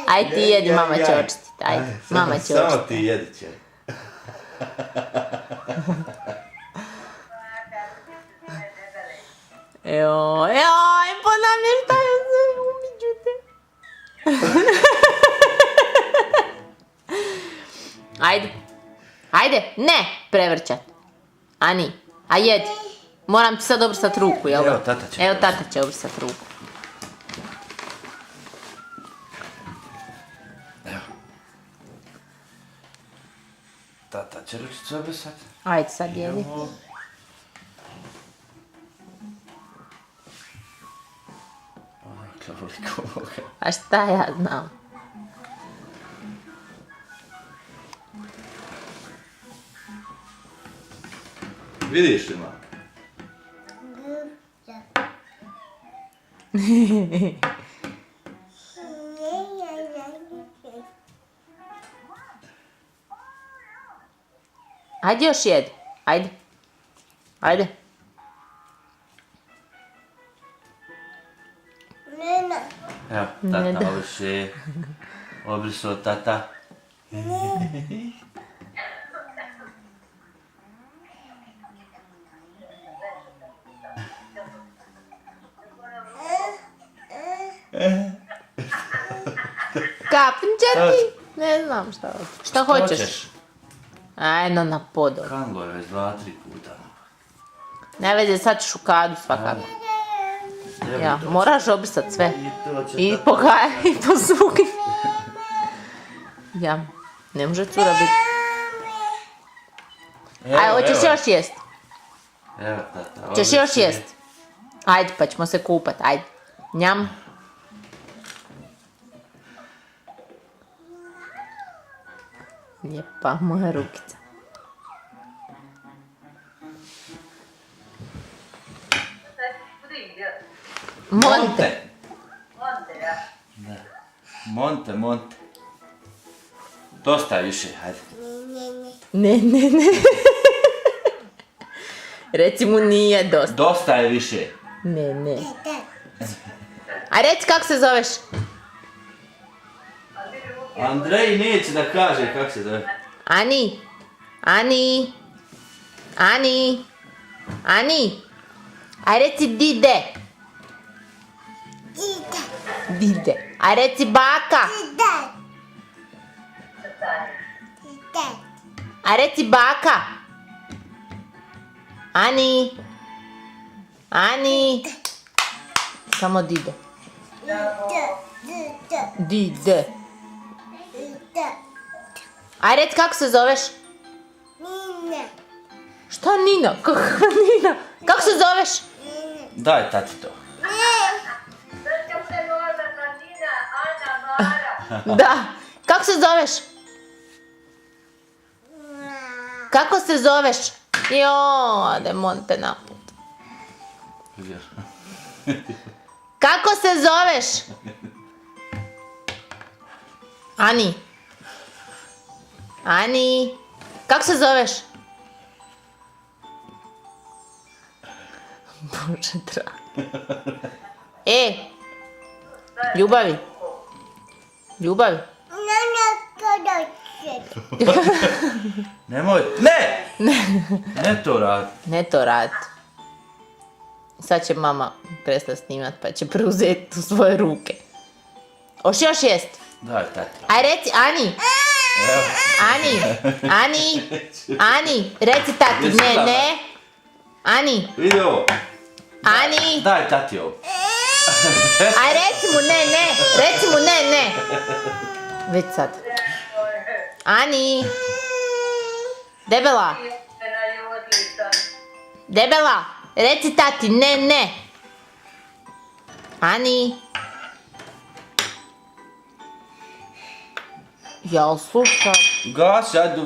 Aj ti jedi, mama će očistiti. Ajde, mama će očistiti. Samo ti jedi će. Joj, ponamještajem se, umiđu te. Ajde, ne prevrćat. Ani, a jedi. Moram ti sad obrisat ruku, jel? Evo, tata će. Evo, tata će obrisat ruku. Evo. Tata će ručicu obrisat. Ajde, sad jedi. A šta ja znam? Vidiš li, ma? Ajde još jedi. Ajde. Ajde. Evo, tata obriši. Obrisao tata. Kapnče ti? Ne znam šta hoćeš. Šta hoćeš? Ajde na podor. Kanlo je već 2-3 puta. Ne veze, sad ćeš u kadu svakako. Ja, moraš obrisat sve. I po suknji. Ja, ne može cura biti. Ajde, hoćeš još jest? Evo, tata. Hoćeš još jest? Ajde, pa ćemo se kupat, ajde. Njam. Lijepa moja rukica. Monte. Monte. Dosta je više, hajde. Ne. Reci mu nije dosta. Dosta je više. Ne. A reci kako se zoveš? Andrej neće da kaže kako se zove. Ani. A reci Dide. A reci baka. A reci baka. Ani. Samo Dide. Dide. A reci kako se zoveš? Nina. Šta Nina? Kakva Nina? Kako se zoveš? Daj tati to. Da. Kako se zoveš? Kako se zoveš? Ade Monte naput. Kako se zoveš? Ani. Kako se zoveš? Bože dragi. Ljubavi. Nemoj, ne! Ne to radi. Ne to rad. Sad će mama prestati snimat pa će preuzeti u svoje ruke. Hoš još jest? Daj tati. Aj reci Ani. Ani, reci tati, ne. Ani. Vidi ovo. Ani. Daj tati ovo. Aj reci mu ne. Već sad. Ani. Debela, reci tati, ne. Ani. Jel sluša? Gasi, ajde,